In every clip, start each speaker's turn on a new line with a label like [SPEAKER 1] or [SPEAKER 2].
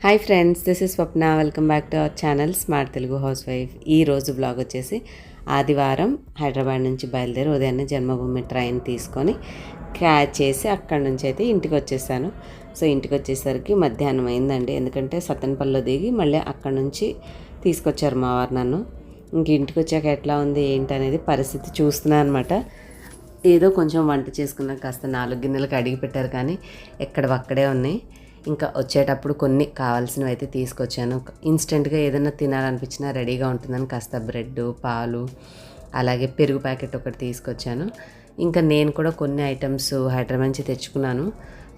[SPEAKER 1] Hi friends, this is Swapna. Welcome back to our channel smart Telugu house wife. ఈరోజు blog వచ్చేసి ఆదివారం హైదరాబాద్ నుంచి బయలుదేరి ఉదయాన్నే జన్మభూమి ట్రైన్ తీసుకొని క్యాచ్ చేసి అక్కడి నుంచి అయితే ఇంటికి వచ్చేసాను. సో ఇంటికి వచ్చేసరికి మధ్యాహ్నం అయిందండి, ఎందుకంటే సత్తెనపల్లిలో దిగి మళ్ళీ అక్కడి నుంచి తీసుకొచ్చారు మా వారు నన్ను. ఇంక ఇంటికి వచ్చాక ఎట్లా ఉంది ఏంటి అనేది పరిస్థితి చూస్తున్నాను అనమాట. ఏదో కొంచెం వంట చేసుకున్నాక కాస్త 4 గిన్నెలకు అడిగి పెట్టారు, కానీ ఎక్కడవక్కడే ఉన్నాయి. ఇంకా వచ్చేటప్పుడు కొన్ని కావాల్సినవి అయితే తీసుకొచ్చాను. ఇన్స్టెంట్గా ఏదైనా తినాలనిపించినా రెడీగా ఉంటుందని కాస్త బ్రెడ్, పాలు, అలాగే పెరుగు ప్యాకెట్ ఒకటి తీసుకొచ్చాను. ఇంకా నేను కూడా కొన్ని ఐటమ్స్ హైదరాబాద్ నుంచి తెచ్చుకున్నాను.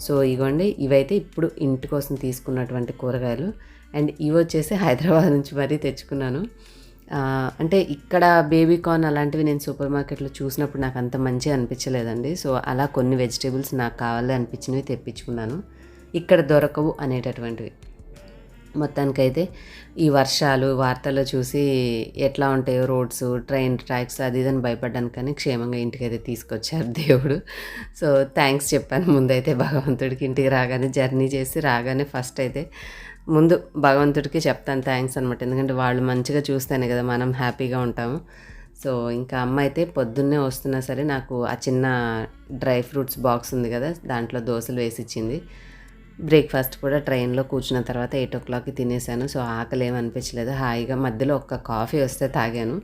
[SPEAKER 1] సో ఇగోండి, ఇవైతే ఇప్పుడు ఇంటి కోసం తీసుకున్నటువంటి కూరగాయలు. అండ్ ఇవి వచ్చేసి హైదరాబాద్ నుంచి మరీ తెచ్చుకున్నాను. అంటే ఇక్కడ బేబీ కార్న్ అలాంటివి నేను సూపర్ మార్కెట్లో చూసినప్పుడు నాకు అంత మంచిగా అనిపించలేదండి. సో అలా కొన్ని వెజిటేబుల్స్ నాకు కావాలి అనిపించినవి తెప్పించుకున్నాను. ఇక్కడ దొరకవు అనేటటువంటివి. మొత్తానికైతే ఈ వర్షాలు వార్తల్లో చూసి ఎట్లా ఉంటాయో రోడ్స్, ట్రైన్ ట్రాక్స్ అది ఇదని భయపడ్డాను, కానీ క్షేమంగా ఇంటికైతే తీసుకొచ్చారు దేవుడు. సో థ్యాంక్స్ చెప్పాను ముందైతే భగవంతుడికి. ఇంటికి రాగానే జర్నీ చేసి రాగానే ఫస్ట్ అయితే ముందు భగవంతుడికి చెప్తాను థ్యాంక్స్ అనమాట. ఎందుకంటే వాళ్ళు మంచిగా చూస్తేనే కదా మనం హ్యాపీగా ఉంటాము. సో ఇంకా అమ్మ అయితే పొద్దున్నే వస్తున్నా సరే నాకు ఆ చిన్న డ్రై ఫ్రూట్స్ బాక్స్ ఉంది కదా, దాంట్లో దోశలు వేసి ఇచ్చింది. బ్రేక్ఫాస్ట్ కూడా ట్రైన్లో కూర్చున్న తర్వాత 8 o'clockకి తినేసాను. సో ఆకలి ఏమనిపించలేదు, హాయిగా మధ్యలో ఒక్క కాఫీ వస్తే తాగాను.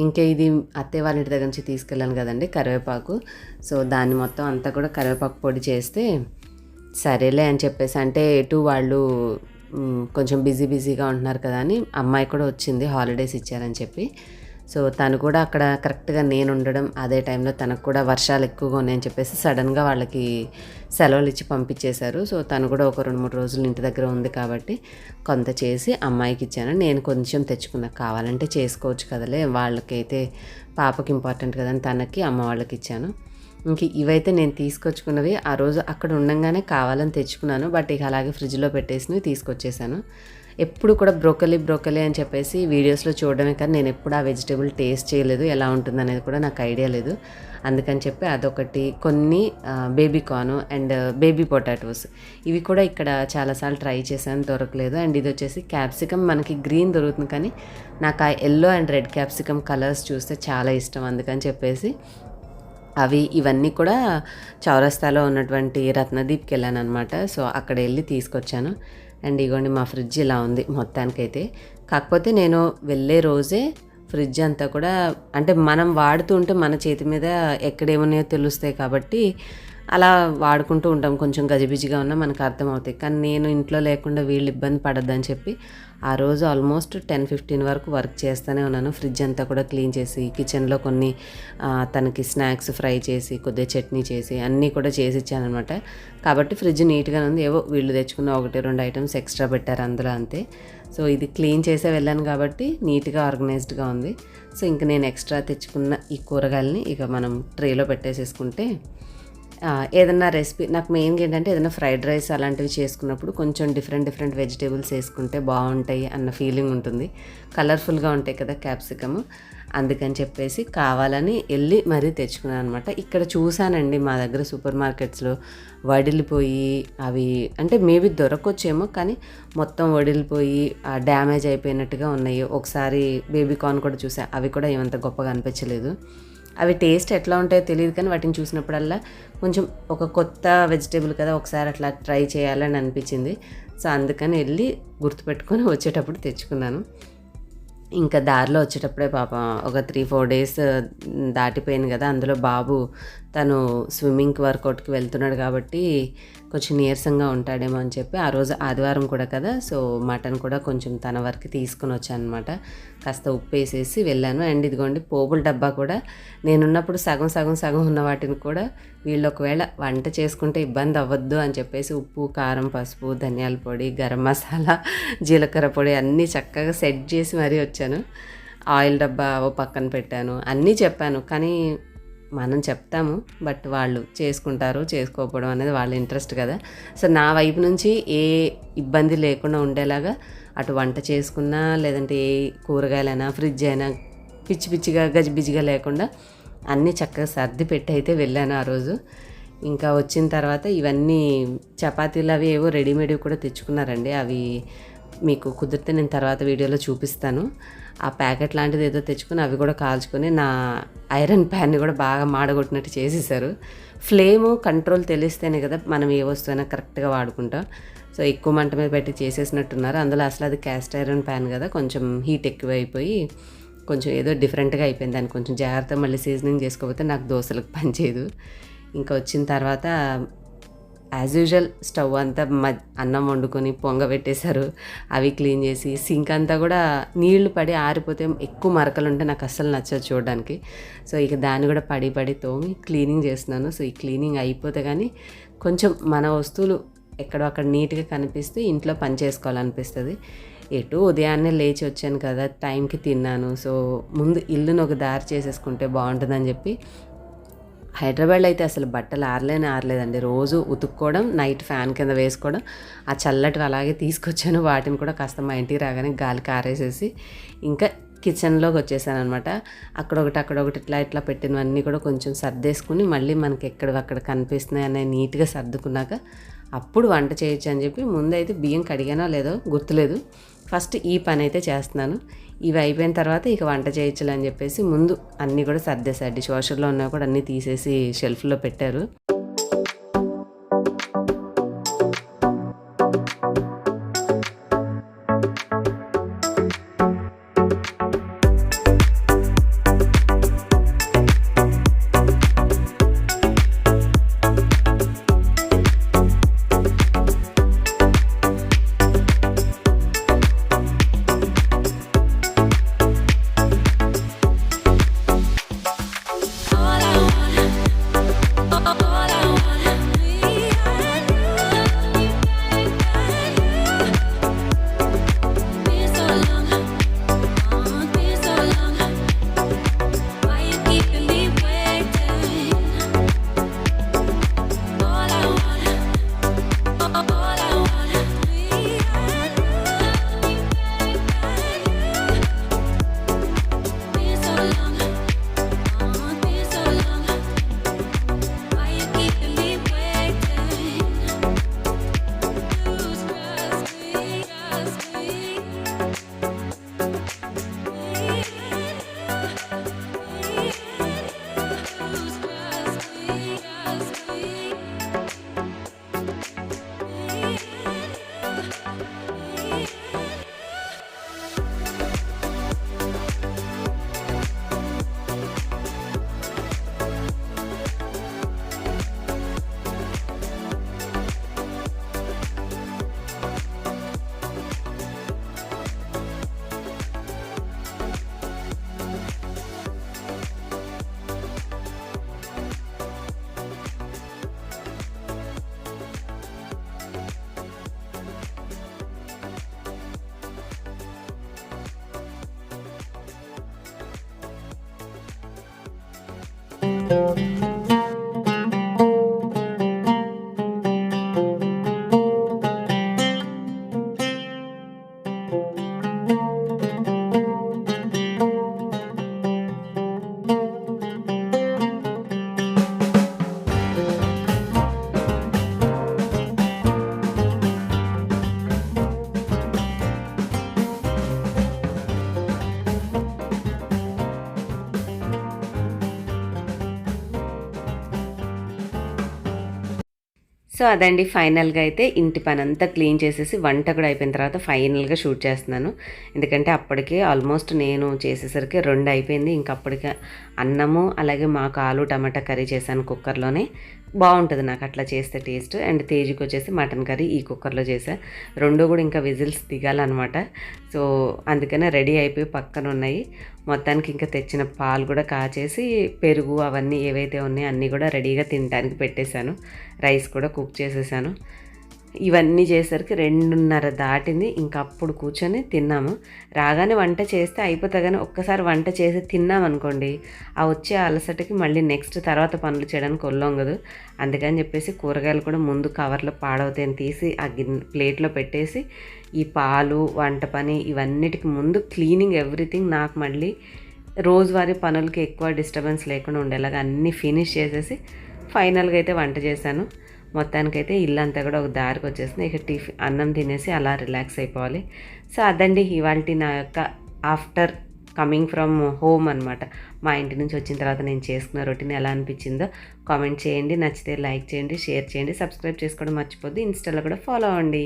[SPEAKER 1] ఇంకా ఇది అత్తయ్య వాళ్ళ ఇంటి దగ్గర నుంచి తీసుకెళ్ళాను కదండి కరివేపాకు. సో దాన్ని మొత్తం అంతా కూడా కరివేపాకు పొడి చేస్తే సరేలే అని చెప్పేసి, అంటే ఎటు వాళ్ళు కొంచెం బిజీగా ఉంటున్నారు కదా అని అమ్మాయి కూడా వచ్చింది, హాలిడేస్ ఇచ్చారని చెప్పి. సో తను కూడా అక్కడ కరెక్ట్గా నేను ఉండడం, అదే టైంలో తనకు కూడా వర్షాలు ఎక్కువగా ఉన్నాయని చెప్పేసి సడన్గా వాళ్ళకి సెలవులు ఇచ్చి పంపించేశారు. సో తను కూడా ఒక 2-3 రోజులు ఇంటి దగ్గర ఉంది కాబట్టి కొంత చేసి అమ్మాయికి ఇచ్చాను. నేను కొంచెం తెచ్చుకున్నా, కావాలంటే చేసుకోవచ్చు కదలే, వాళ్ళకైతే పాపకి ఇంపార్టెంట్ కదని తనకి అమ్మ వాళ్ళకి ఇచ్చాను. ఇంక ఇవైతే నేను తీసుకొచ్చుకున్నవి ఆ రోజు అక్కడ ఉండగానే కావాలని తెచ్చుకున్నాను. బట్ ఇక అలాగే ఫ్రిడ్జ్లో పెట్టేసినవి తీసుకొచ్చేసాను. ఎప్పుడు కూడా బ్రోకలీ అని చెప్పేసి వీడియోస్లో చూడడమే, కానీ నేను ఎప్పుడు ఆ వెజిటేబుల్ టేస్ట్ చేయలేదు, ఎలా ఉంటుందనేది కూడా నాకు ఐడియా లేదు. అందుకని చెప్పి అదొకటి, కొన్ని baby corn and baby potatoes, ఇవి కూడా ఇక్కడ చాలాసార్లు ట్రై చేశాను, దొరకలేదు. అండ్ ఇది వచ్చేసి క్యాప్సికమ్, మనకి గ్రీన్ దొరుకుతుంది కానీ నాకు ఆ yellow and red capsicum colours చూస్తే చాలా ఇష్టం. అందుకని చెప్పేసి ఇవన్నీ కూడా చౌరస్తాలో ఉన్నటువంటి రత్నదీప్కి వెళ్ళాను అనమాట. సో అక్కడ వెళ్ళి తీసుకొచ్చాను. అండ్ ఇగోండి మా ఫ్రిడ్జ్ ఇలా ఉంది మొత్తానికైతే. కాకపోతే నేను వెళ్ళే రోజే ఫ్రిడ్జ్ అంతా కూడా, అంటే మనం వాడుతూ ఉంటే మన చేతి మీద ఎక్కడేమున్నాయో తెలుస్తాయి కాబట్టి అలా వాడుకుంటూ ఉంటాం. కొంచెం గజిబిజిగా ఉన్నా మనకు అర్థమవుతాయి. కానీ నేను ఇంట్లో లేకుండా వీళ్ళు ఇబ్బంది పడద్దని చెప్పి ఆ రోజు ఆల్మోస్ట్ 10-15 వరకు వర్క్ చేస్తూనే ఉన్నాను. ఫ్రిడ్జ్ అంతా కూడా క్లీన్ చేసి, కిచెన్లో కొన్ని తనకి స్నాక్స్ ఫ్రై చేసి, కొద్దిగా చట్నీ చేసి అన్నీ కూడా చేసి ఇచ్చానమాట. కాబట్టి ఫ్రిడ్జ్ నీట్గా ఉంది. ఏవో వీళ్ళు తెచ్చుకున్న 1-2 ఐటమ్స్ ఎక్స్ట్రా పెట్టారు అందులో, అంతే. సో ఇది క్లీన్ చేసే వెళ్ళాను కాబట్టి నీట్గా ఆర్గనైజ్డ్గా ఉంది. సో ఇంక నేను ఎక్స్ట్రా తెచ్చుకున్న ఈ కూరగాయలని ఇక మనం ట్రేలో పెట్టేసేసుకుంటే ఏదన్నా రెసిపీ, నాకు మెయిన్గా ఏంటంటే ఏదైనా ఫ్రైడ్ రైస్ అలాంటివి చేసుకున్నప్పుడు కొంచెం డిఫరెంట్ వెజిటేబుల్స్ వేసుకుంటే బాగుంటాయి అన్న ఫీలింగ్ ఉంటుంది. కలర్ఫుల్గా ఉంటాయి కదా క్యాప్సికమ్, అందుకని చెప్పేసి కావాలని వెళ్ళి మరీ తెచ్చుకున్నాను అనమాట. ఇక్కడ చూశానండి మా దగ్గర సూపర్ మార్కెట్స్లో వడిలిపోయి, అవి అంటే మేబీ దొరకొచ్చేమో కానీ మొత్తం వడిలిపోయి డ్యామేజ్ అయిపోయినట్టుగా ఉన్నాయి. ఒకసారి బేబీ కార్న్ కూడా చూసా, అవి కూడా ఏమంత గొప్పగా అనిపించలేదు. అవి టేస్ట్ ఎట్లా ఉంటాయో తెలియదు, కానీ వాటిని చూసినప్పుడల్లా కొంచెం ఒక కొత్త వెజిటేబుల్ కదా, ఒకసారి అట్లా ట్రై చేయాలని అనిపించింది. సో అందుకని వెళ్ళి గుర్తుపెట్టుకొని వచ్చేటప్పుడు తెచ్చుకున్నాను. ఇంకా దారిలో వచ్చేటప్పుడే పాపం ఒక 3-4 days దాటిపోయింది కదా, అందులో బాబు తను స్విమ్మింగ్కి వర్కౌట్కి వెళ్తున్నాడు కాబట్టి కొంచెం నీరసంగా ఉంటాడేమో అని చెప్పి ఆ రోజు ఆదివారం కూడా కదా, సో మటన్ కూడా కొంచెం తన వరకు తీసుకుని వచ్చాను అనమాట. కాస్త ఉప్పు వేసేసి వెళ్ళాను. అండ్ ఇదిగోండి పోపుల డబ్బా కూడా నేనున్నప్పుడు సగం ఉన్న వాటిని కూడా వీళ్ళు ఒకవేళ వంట చేసుకుంటే ఇబ్బంది అవ్వద్దు అని చెప్పేసి ఉప్పు, కారం, పసుపు, ధనియాల పొడి, గరం మసాలా, జీలకర్ర పొడి అన్నీ చక్కగా సెట్ చేసి మరీ వచ్చాను. ఆయిల్ డబ్బా ఓ పక్కన పెట్టాను, అన్నీ చెప్పాను. కానీ మనం చెప్తాము, బట్ వాళ్ళు చేసుకుంటారు చేసుకోకపోవడం అనేది వాళ్ళ ఇంట్రెస్ట్ కదా. సో నా వైపు నుంచి ఏ ఇబ్బంది లేకుండా ఉండేలాగా అటు వంట చేసుకున్నా, లేదంటే ఏ కూరగాయలైనా, ఫ్రిడ్జ్ అయినా పిచ్చిగా గజిబిజిగా లేకుండా అన్నీ చక్కగా సర్ది పెట్టి అయితే వెళ్ళాను ఆ రోజు. ఇంకా వచ్చిన తర్వాత ఇవన్నీ చపాతీలు అవి ఏవో రెడీమేడ్వి కూడా తెచ్చుకున్నారండి. అవి మీకు కుదిరితే నేను తర్వాత వీడియోలో చూపిస్తాను. ఆ ప్యాకెట్ లాంటిది ఏదో తెచ్చుకుని అవి కూడా కాల్చుకొని నా ఐరన్ ప్యాన్ని కూడా బాగా మాడగొట్టినట్టు చేసేసారు. ఫ్లేము కంట్రోల్ తెలిస్తేనే కదా మనం ఏ వస్తువైనా కరెక్ట్గా వాడుకుంటాం. సో ఎక్కువ మంట మీద పెట్టి చేసేసినట్టున్నారు. అందులో అసలు అది క్యాస్ట్ ఐరన్ ప్యాన్ కదా, కొంచెం హీట్ ఎక్కువ అయిపోయి కొంచెం ఏదో డిఫరెంట్గా అయిపోయింది. దాన్ని కొంచెం జాగ్రత్తగా మళ్ళీ సీజనింగ్ చేసుకోకపోతే నాకు దోశలకు పనిచేయదు. ఇంకా వచ్చిన తర్వాత యాజ్ యూజువల్ స్టవ్ అంతా అన్నం వండుకొని పొంగబెట్టేశారు. అవి క్లీన్ చేసి సింక్ అంతా కూడా నీళ్లు పడి ఆరిపోతే ఎక్కువ మరకలు ఉంటే నాకు అస్సలు నచ్చదు చూడడానికి. సో ఇక దాన్ని కూడా పడి తోమి క్లీనింగ్ చేస్తున్నాను. సో ఈ క్లీనింగ్ అయిపోతే కానీ కొంచెం మన వస్తువులు ఎక్కడో అక్కడ నీట్గా కనిపిస్తే ఇంట్లో పని చేసుకోవాలనిపిస్తుంది. ఎటు ఉదయాన్నే లేచి వచ్చాను కదా, టైంకి తిన్నాను. సో ముందు ఇల్లును ఒక దారి చేసేసుకుంటే బాగుంటుందని చెప్పి హైదరాబాద్లో అయితే అసలు బట్టలు ఆరలేదండి. రోజు ఉతుక్కోవడం, నైట్ ఫ్యాన్ కింద వేసుకోవడం, ఆ చల్లటివి అలాగే తీసుకొచ్చాను. వాటిని కూడా కాస్త మా ఇంటికి రాగానే గాలికి ఆరేసేసి ఇంకా కిచెన్లోకి వచ్చేసాను అనమాట. అక్కడొకటి ఇట్లా పెట్టినవన్నీ కూడా కొంచెం సర్దేసుకుని మళ్ళీ మనకి ఎక్కడక్కడ కనిపిస్తున్నాయి అనే నీట్గా సర్దుకున్నాక అప్పుడు వంట చేయొచ్చు అని చెప్పి ముందైతే బియ్యం కడిగానో లేదో గుర్తులేదు. ఫస్ట్ ఈ పని అయితే చేస్తున్నాను. ఇవి అయిపోయిన తర్వాత ఇక వంట చేయొచ్చులే అని చెప్పేసి ముందు అన్నీ కూడా సర్దేశారు. డిష్ వాషర్లో ఉన్నవి కూడా అన్నీ తీసేసి షెల్ఫ్లో పెట్టారు. సో అదండి ఫైనల్గా అయితే ఇంటి పని అంతా క్లీన్ చేసేసి వంట కూడా అయిపోయిన తర్వాత ఫైనల్గా షూట్ చేస్తున్నాను. ఎందుకంటే అప్పటికే ఆల్మోస్ట్ నేను చేసేసరికి 2 అయిపోయింది. ఇంక అప్పటికే అన్నము అలాగే మాకు ఆలు టమాటా కర్రీ చేశాను కుక్కర్లోనే. బాగుంటుంది నాకు అట్లా చేస్తే టేస్ట్. అండ్ తేజుకి వచ్చేసి మటన్ కర్రీ ఈ కుక్కర్లో చేసా. 2 కూడా ఇంకా విజిల్స్ దిగాలన్నమాట. సో అందుకనే రెడీ అయిపోయి పక్కన ఉన్నాయి. మొత్తానికి ఇంకా తెచ్చిన పాలు కూడా కాచేసి పెరుగు అవన్నీ ఏవైతే ఉన్నాయో అన్నీ కూడా రెడీగా తినడానికి పెట్టేశాను. రైస్ కూడా కుక్ చేసేసాను. ఇవన్నీ చేసరికి 2:30 దాటింది. ఇంకా అప్పుడు కూర్చొని తిన్నాము. రాగానే వంట చేస్తే అయిపోతా కానీ ఒక్కసారి వంట చేసి తిన్నామనుకోండి ఆ వచ్చే అలసటకి మళ్ళీ నెక్స్ట్ తర్వాత పనులు చేయడానికి ఒళ్ళొంగదు. అందుకని చెప్పేసి కూరగాయలు కూడా ముందు కవర్లో పాడవుతాయని తీసి ఆ ప్లేట్లో పెట్టేసి ఈ పాలు వంట పని ఇవన్నిటికి ముందు క్లీనింగ్ ఎవ్రీథింగ్ నాకు మళ్ళీ రోజువారీ పనులకి ఎక్కువ డిస్టర్బెన్స్ లేకుండా ఉండేలాగా అన్నీ ఫినిష్ చేసేసి ఫైనల్గా అయితే వంట చేశాను. మొత్తానికైతే ఇల్లంతా కూడా ఒక దారికి వచ్చేసింది. ఇక అన్నం తినేసి అలా రిలాక్స్ అయిపోవాలి. సో అదండి ఇవాల్టి నా యొక్క ఆఫ్టర్ కమింగ్ ఫ్రమ్ హోమ్ అనమాట. మా ఇంటి నుంచి వచ్చిన తర్వాత నేను చేసుకున్న రొటీన్ ఎలా అనిపించిందో కామెంట్ చేయండి. నచ్చితే లైక్ చేయండి, షేర్ చేయండి, సబ్స్క్రైబ్ చేసుకోవడం మర్చిపోద్దు. ఇన్స్టాలో కూడా ఫాలో అవ్వండి.